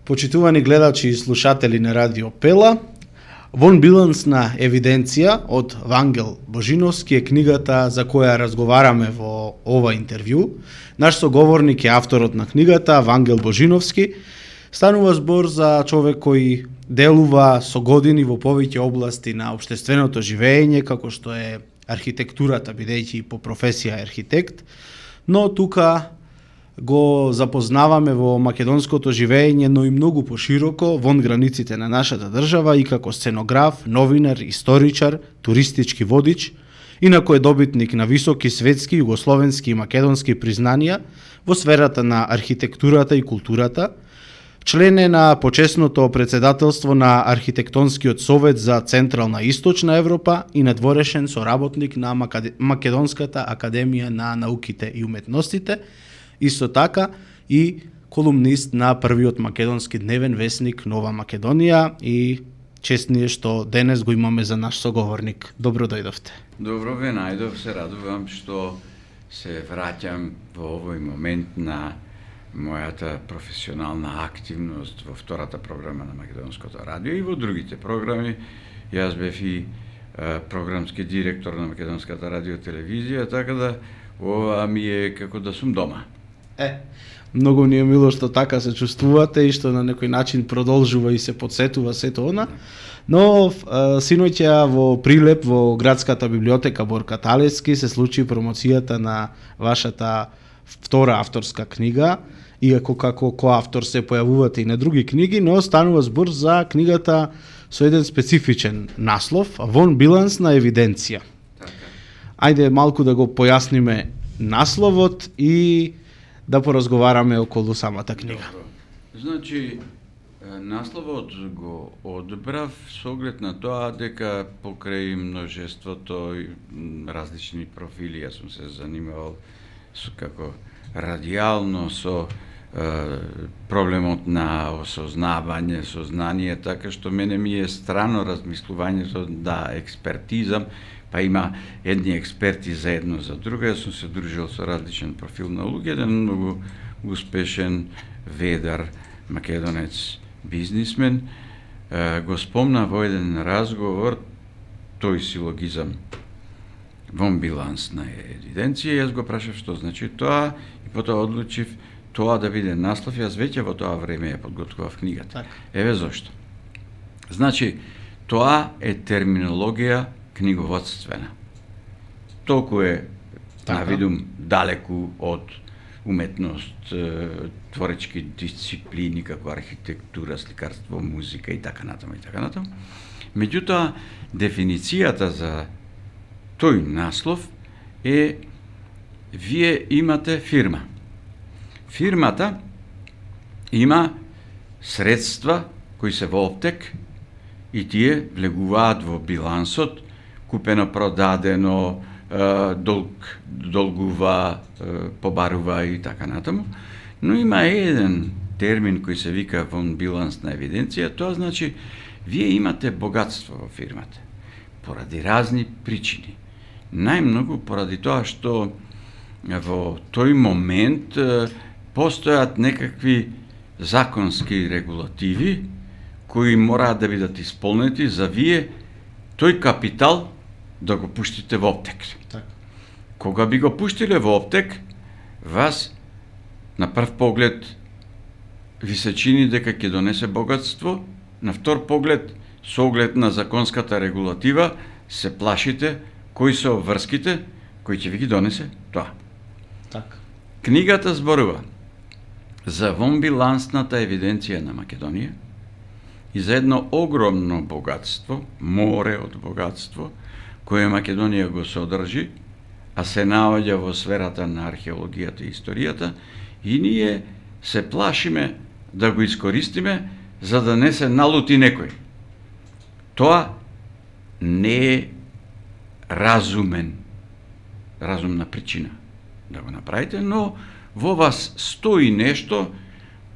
Почитувани гледачи и слушатели на Радио Пела, вон билансна евиденција од Вангел Божиновски е книгата за која разговараме во ова интервју. Наш соговорник е авторот на книгата, Вангел Божиновски. Станува збор за човек кој делува со години во повеќе области на општественото живење, како што е архитектурата, бидејќи по професија архитект, но тука го запознаваме во македонското живење, но и многу пошироко, вон границите на нашата држава, и како сценограф, новинар, историчар, туристички водич, инако е добитник на високи светски, југословенски и македонски признанија во сферата на архитектурата и културата, член е на почесното председателство на Архитектонскиот совет за Централна и Источна Европа и надворешен соработник на Македонската академија на науките и уметностите, исто така и колумнист на првиот македонски дневен весник Нова Македонија, и чест ни е што денес го имаме за наш соговорник. Добро дојдовте. Добро ве најдов, се радувам што се враќам во овој момент на мојата професионална активност во втората програма на Македонското радио и во другите програми. Јас бев и програмски директор на Македонската радио телевизија, така да ова ми е како да сум дома. Многу ни е мило што така се чувствувате и што на некој начин продолжува и се подсетува сето она. Но синоќа во Прилеп, во градската библиотека Борка Талевски, се случи промоцијата на вашата втора авторска книга, иако како коавтор се појавувате и на други книги, но станува збор за книгата со еден специфичен наслов, вон билансна евиденција. Ајде малку да го појасниме насловот и да поразговараме околу самата книга. Добро. Значи, насловот го одбрав со оглед на тоа дека покрај множеството различни профили, јас сум се занимавал како радијално со проблемот на осознавање, сознание, така што мене ми е странно размислувањето да експертизам, па има едни експерти за едно за друго. Јас сум се дружил со различен профил на луѓе, еден многу успешен ведар македонец бизнисмен го спомна во еден разговор тој силогизам вон билансна евиденција. Јас го прашав што значи тоа и потоа одлучив тоа да биде наслов. Јас веќе во тоа време ја подготвував книгата. Еве зошто. Значи, тоа е терминологија книговодствена. Толку е навидум далеку од уметност, творечки дисциплини како архитектура, сликарство, музика и така натаму и така натаму. Меѓутоа, дефиницијата за тој наслов е: вие имате фирма. Фирмата има средства кои се во оптек и тие влегуваат во билансот, купено, продадено, долгува, побарува и така натаму. Но има еден термин кој се вика вон билансна евиденција. Тоа значи вие имате богатство во фирмата поради разни причини. Најмногу поради тоа што во тој момент постојат некакви законски регулативи кои мораат да бидат исполнети за вие тој капитал да го пуштите во оптек. Кога би го пуштиле во оптек, вас на прв поглед ви се чини дека ќе донесе богатство, на втор поглед со оглед на законската регулатива се плашите кои се обврските кои ќе ви ги донесе тоа. Книгата зборува за вонбилансната евиденција на Македонија и за едно огромно богатство, море од богатство, кое Македонија го содржи, а се наоѓа во сферата на археологијата и историјата, и ние се плашиме да го искористиме за да не се налути некој. Тоа не е разумна причина да го направите, но во вас стои нешто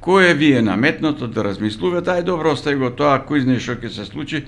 кое ви е наметнато да размислувате. Ај добро, остај го тоа, кој знае што ќе се случи.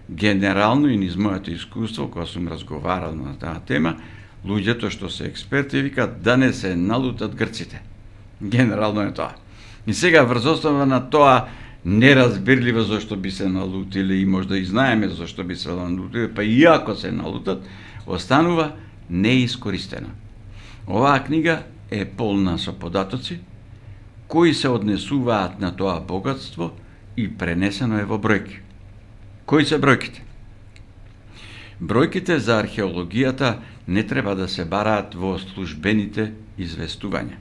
Генерално и низ моето искуство, кога сум разговарал на таа тема, луѓето што се експерти викаат да не се налутат грците. Генерално е тоа. И сега врз основа на тоа неразбирливо зашто би се налутили и можда и знаеме зашто би се налутили, па и ако се налутат, останува неискористена. Оваа книга е полна со податоци кои се однесуваат на тоа богатство и пренесено е во бројки. Кои се бројките? Бројките за археологијата не треба да се бараат во службените известувања,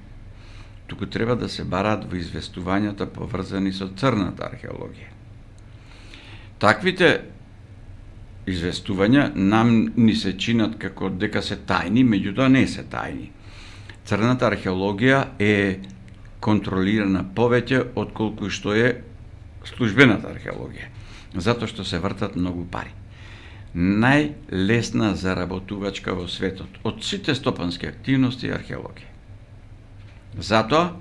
туку треба да се бараат во известувањата поврзани со црната археологија. Таквите известувања нам ни се чинат како дека се тајни, меѓутоа не се тајни. Црната археологија е контролирана повеќе отколку што е службената археологија, затоа што се вртат многу пари. Најлесна заработувачка во светот од сите стопански активности е археологија. Затоа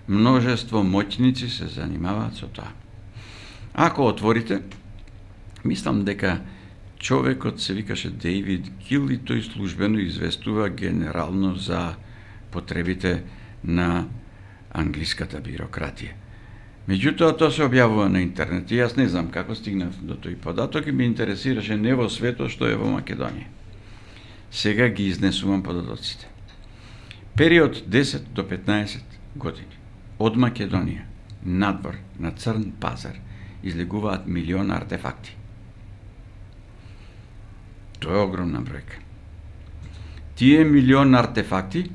множество моќници се занимаваат со тоа. Ако отворите, мислам дека човекот се викаше Дейвид Гил и тој службено известува генерално за потребите на англиската бирократија. Меѓутоа, тоа се објавува на интернет и јас не знам како стигнав до тој податок и ме интересираше не во светот, што е во Македонија. Сега ги изнесувам податоците. Период 10 до 15 години од Македонија надвор на црн пазар излегуваат милион артефакти. Тоа е огромна бројка. Тие милион артефакти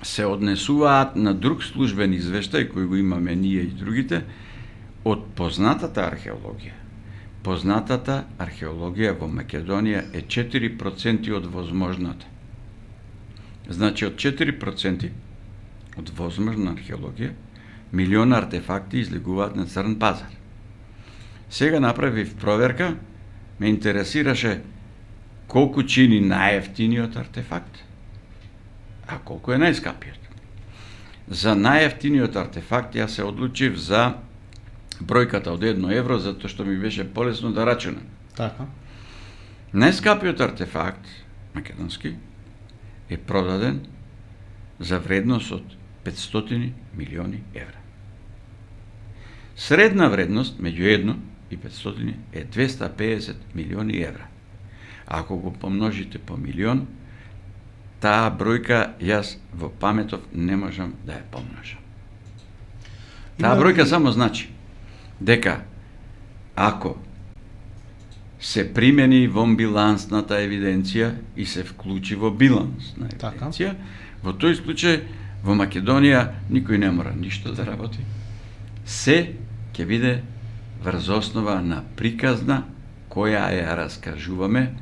се однесуваат на друг службен извештај кој го имаме ние и другите од познатата археологија. Познатата археологија во Македонија е 4% од возможната. Значи, од 4% од возможна археологија, милион артефакти излегуваат на црн пазар. Сега направив проверка, ме интересираше колку чини најефтиниот артефакт, а колку е најскапиот. За најефтиниот артефакт јас се одлучив за бројката од 1 евро, затоа што ми беше полесно да рачунам. Така. Најскапиот артефакт, македонски, е продаден за вредност од 500 милиони евра. Средна вредност меѓу 1 и 500 е 250 милиони евра. Ако го помножите по милион, таа бројка јас во паметов не можам да ја помножам. Таа бројка само значи дека ако се примени во билансната евиденција и се вклучи во билансна евиденција, во тој случај во Македонија никој не мора ништо да работи. Се ќе биде врз основа на приказна која ја раскажуваме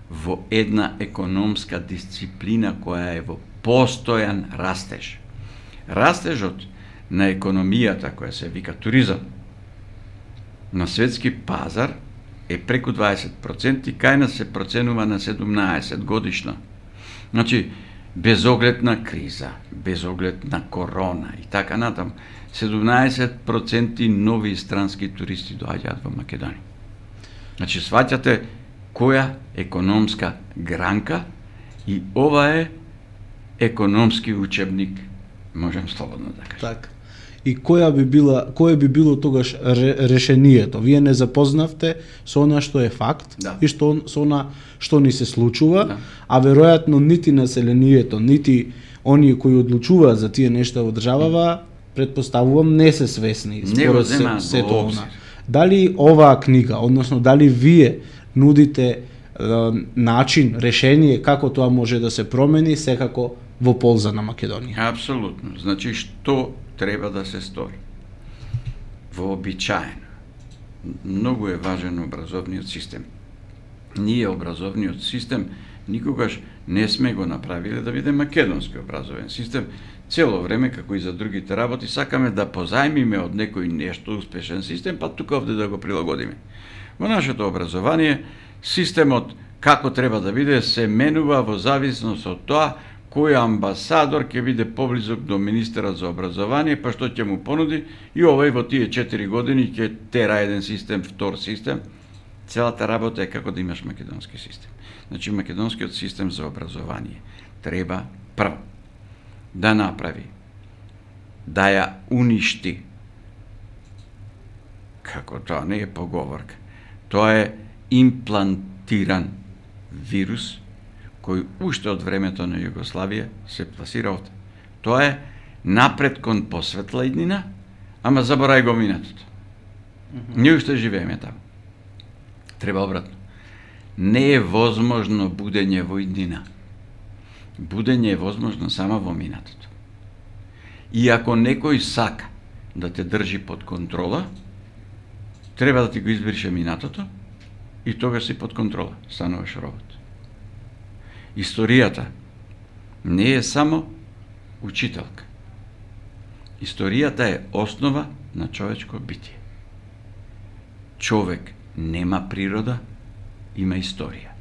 во една економска дисциплина која е во постојан растеж. Растежот на економијата која се вика туризам на светски пазар е преку 20% и кај нас се проценува на 17 годишно. Значи, без оглед на криза, без оглед на корона и така натаму, 17% нови странски туристи доаѓаат во Македонија. Значи, сваќате која економска гранка и ова е економски учебник, можем слободно да кажем. Така. И кое би било тогаш решението? Вие не запознавте со она што е факт и со она што ни се случува, а веројатно нити населението, нити оние кои одлучуваат за тие нешта во државава, предпоставувам не се свесни според сето она. Дали оваа книга, односно дали вие нудите начин, решение како тоа може да се промени секако во полза на Македонија? Апсолутно. Значи, што треба да се стори? Вообичаено. Многу е важен образовниот систем. Ние образовниот систем никогаш не сме го направиле да биде македонски образовен систем. Цело време, како и за другите работи, сакаме да позајмиме од некој нешто успешен систем, па тука овде да го прилагодиме. Во нашето образование, системот како треба да биде се менува во зависност од тоа кој амбасадор ќе биде поблизок до министерот за образование, па што ќе му понуди, и овој во тие 4 години ќе тера еден систем, втор систем. Целата работа е како да имаш македонски систем. Значи, македонскиот систем за образование треба прво да направи да ја уништи. Како тоа не е поговорка. Тоа е имплантиран вирус кој уште од времето на Југославија се пласира овде. Тоа е напред кон посветла иднина, ама заборај го минатото. Ние уште живееме таму. Треба обратно. Не е возможно будење во иднина. Будење е возможно само во минатото. И ако некој сака да те држи под контрола, треба да ти го избрише минатото и тогаш си под контрола, стануваш робот. Историјата не е само учителка. Историјата е основа на човечко битие. Човек нема природа, има историја.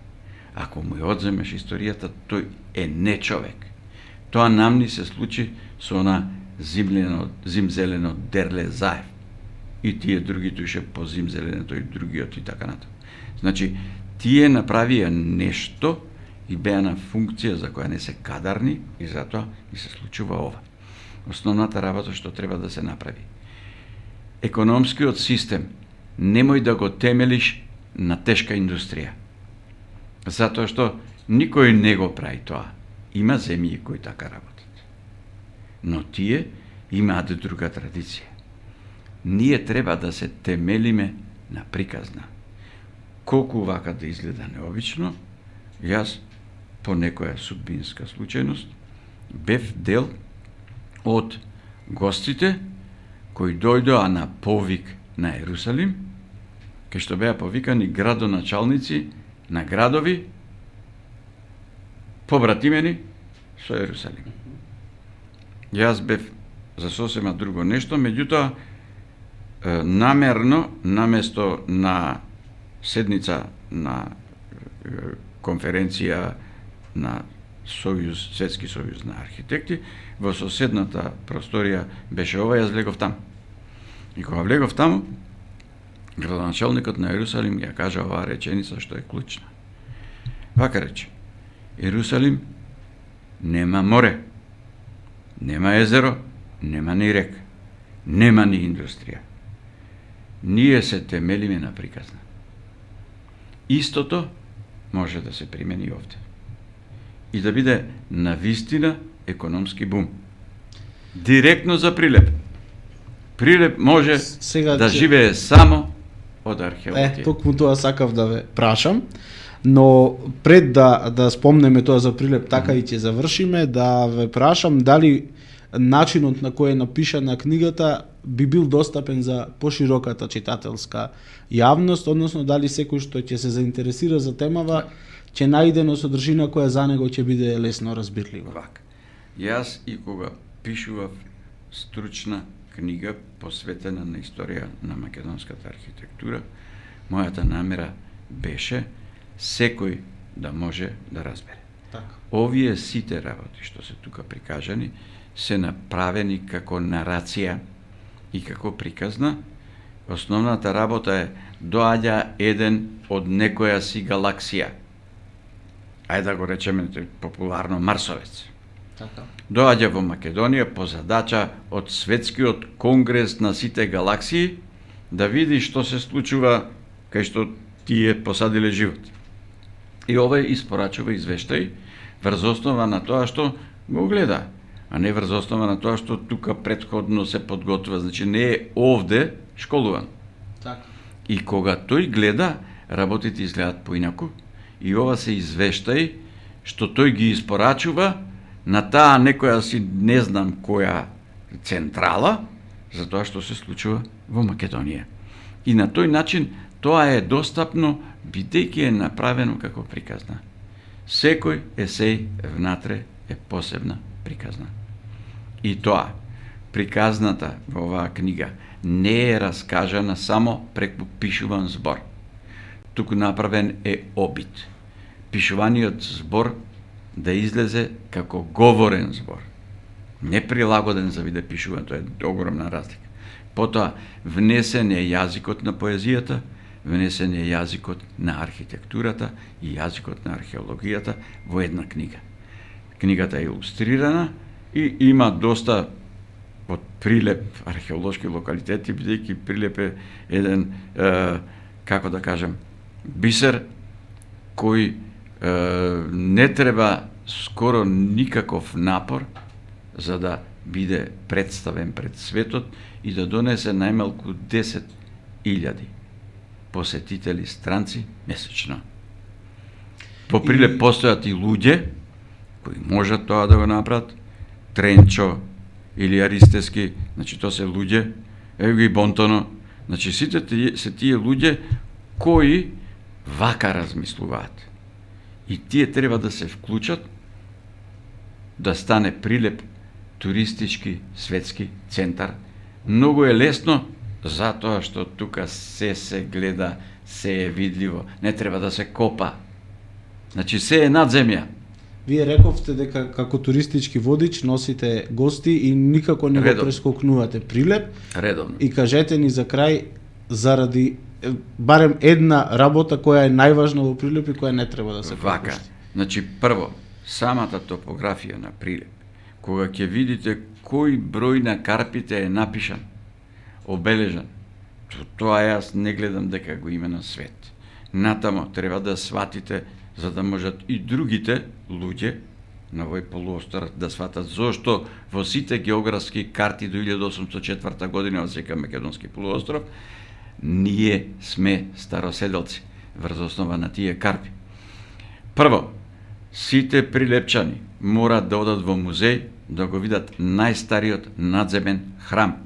Ако му ја одземеш историјата, тој е не човек. Тоа нам ни се случи со она зимзелено Дерле Заев. И тие другите уште по зимзеленото и другиот и така натаму. Значи, тие направија нешто и беа на функција за која не се кадарни и затоа и се случува ова. Основната работа што треба да се направи. Економскиот систем немој да го темелиш на тешка индустрија. Затоа што никој не го прави тоа. Има земји кои така работат. Но тие имаат друга традиција. Ние треба да се темелиме на приказна. Колку вака да изгледа необично, јас по некоја судбинска случајност бев дел од гостите кои дојдоа на повик на Ерусалим, кај што беа повикани градоначалници на градови побратимени со Ерусалим. Јас бев за сосема друго нешто, меѓутоа намерно, наместо на седница на конференција на Светски сојуз на архитекти, во соседната просторија беше ова, јас влегов таму. И кога влегов таму, градоначалникот на Ерусалим ја кажа оваа реченица што е клучна. Вака рече: Ерусалим нема море, нема езеро, нема ни река, нема ни индустрија. Ние се темелиме на приказна. Истото може да се примени овде. И да биде навистина економски бум. Директно за Прилеп. Прилеп може Сега да живее само од археологија. Токму тоа сакав да ве прашам, но пред да спомнеме тоа за Прилеп, така и ќе завршиме, да ве прашам дали начинот на кој е напишана книгата би бил достапен за пошироката читателска јавност, односно дали секој што ќе се заинтересира за темава ќе најде на содржина која за него ќе биде лесно разбирлива. Вака. Јас и кога пишував стручна книга посветена на историја на македонската архитектура, мојата намера беше секој да може да разбере. Така. Овие сите работи што се тука прикажани се направени како нарација и како приказна. Основната работа е доаѓа еден од некоја си галаксија. Ајде да го речеме популарно Марсовец. Така. Доаѓа во Македонија по задача од Светскиот конгрес на сите галаксии да види што се случува кај што тие посадиле живот. И овој испорачува извештај врз основа на тоа што го гледа, а не врз основа на тоа што тука претходно се подготвува, значи не е овде школуван. Така. И кога тој гледа, работите изгледат поинаку и ова се извештај што тој ги испорачува на таа некоја си не знам која централа за тоа што се случува во Македонија. И на тој начин тоа е достапно бидејќи е направено како приказна. Секој есеј внатре е посебна приказна. И тоа, приказната во оваа книга не е раскажана само преку пишуван збор. Туку направен е обид. Пишуваниот збор да излезе како говорен збор. Не прилагоден за биде пишуван, тоа е огромна разлика. Потоа, внесен е јазикот на поезијата, внесен е јазикот на архитектурата и јазикот на археологијата во една книга. Книгата е илустрирана и има доста од Прилеп, археолошки локалитети, бидејќи Прилеп е еден, како да кажем, бисер кој не треба скоро никаков напор за да биде представен пред светот и да донесе најмалку 10.000 посетители странци месечно. По Прилеп постојат и луѓе кои можат тоа да го направат, Тренчо или Аристески, значи тоа се луѓе, ево ги Бонтоно, значи сите се тие луѓе кои вака размислуваат. И тие треба да се вклучат да стане Прилеп туристички светски центар. Многу е лесно затоа што тука се гледа, се е видливо, не треба да се копа. Значи се е над земја. Вие рековте дека како туристички водич носите гости и никако не го прескокнувате Прилеп. Редовно. И кажете ни за крај, заради барем една работа која е најважна во Прилеп и која не треба да се пропушти. Вака. Значи прво, самата топографија на Прилеп, кога ќе видите кој број на карпите е напишан, обележан, тоа јас не гледам дека го има на свет. Натамо треба да сватите, за да можат и другите луѓе на овој полуостров да сватат зошто во сите географски карти до 1804 година од сека Македонски полуостров ние сме староседелци врз основа на тие карпи. Прво, сите прилепчани мора да одат во музеј да го видат најстариот надземен храм.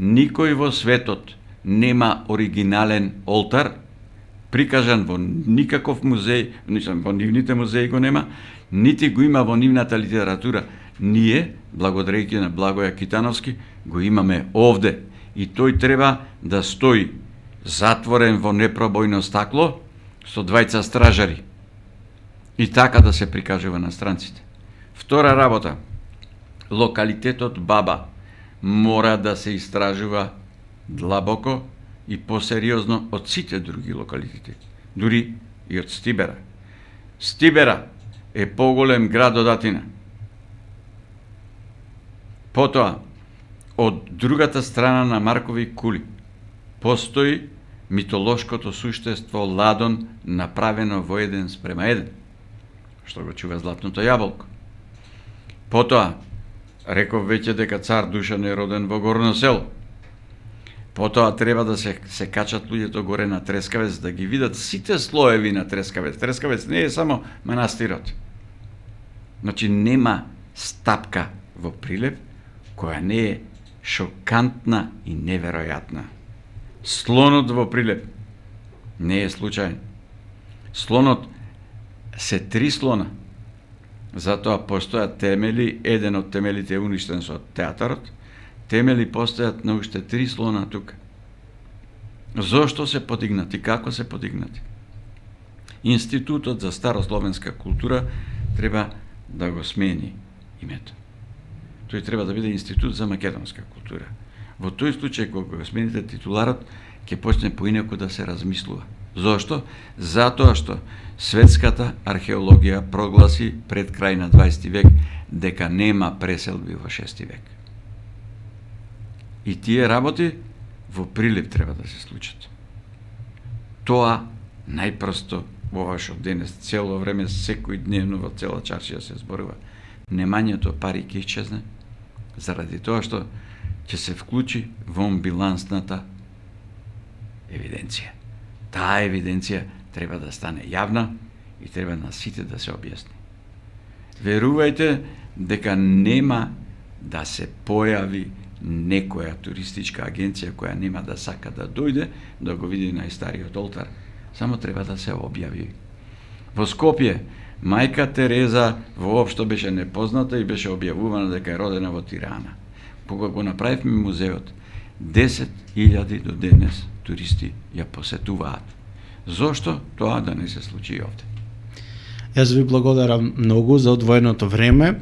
Никој во светот нема оригинален олтар, прикажан во никаков музеј, во нивните музеи го нема, нити го има во нивната литература. Ние, благодарејќи на Благоја Китановски, го имаме овде и тој треба да стои затворен во непробојно стакло со двајца стражари. И така да се прикажува на странците. Втора работа, локалитетот Баба мора да се истражува длабоко и посериозно од сите други локалитети, дури и од Стибера. Стибера е поголем град од Атина. Потоа, од другата страна на Маркови кули, постои митолошкото суштество Ладон направено во 1:1, што го чува златното јаболко. Потоа, реков веќе дека цар Душан е роден во Горно село. Потоа треба да се качат луѓето горе на Трескавец да ги видат сите слоеви на Трескавец. Трескавец не е само манастирот. Значи нема стапка во Прилеп која не е шокантна и неверојатна. Слонот во Прилеп не е случаен. Слонот се 3 слона. Затоа постојат темели, еден од темелите е уништен со театарот, темели постојат на уште 3 слона тука. Зошто се подигнати? Како се подигнати? Институтот за старословенска култура треба да го смени името. Тој треба да биде Институт за македонска култура. Во тој случај, кога го смените титуларот, ќе почне поинаку да се размислува. Зошто? Затоа што светската археологија прогласи пред крај на 20 век дека нема преселби во 6 век. И тие работи во Прилеп треба да се случат. Тоа најпросто ова што денес цело време секој дневно во цела чаршија се зборува. Немањето пари ќе исчезне заради тоа што ќе се вклучи во билансната евиденција. Таа евиденција треба да стане јавна и треба на сите да се објасни. Верувајте дека нема да се појави некоја туристичка агенција која нема да сака да дојде да го види најстариот олтар. Само треба да се објави. Во Скопје мајка Тереза воопшто беше непозната и беше објавувана дека е родена во Тирана. Кога го направивме музеот, 10.000 до денес туристи ја посетуваат. Зошто тоа да не се случи и овде? Јас ви благодарам многу за одвоеното време.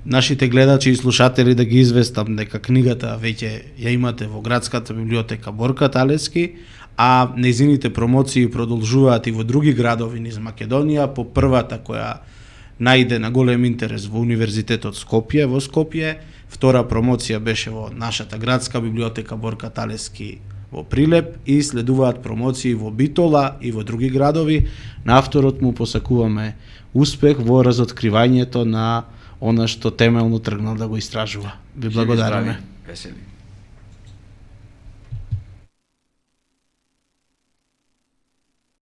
Нашите гледачи и слушатели да ги известам дека книгата веќе ја имате во градската библиотека Борка Талески, а нејзините промоции продолжуваат и во други градови низ Македонија. По првата која најде на голем интерес во Универзитетот Скопје, во Скопје. Втора промоција беше во нашата градска библиотека Борка Талески во Прилеп и следуваат промоции во Битола и во други градови. На авторот му посакуваме успех во разоткривањето на она што темелно тргнал да го истражува. Ви благодараме. Весели.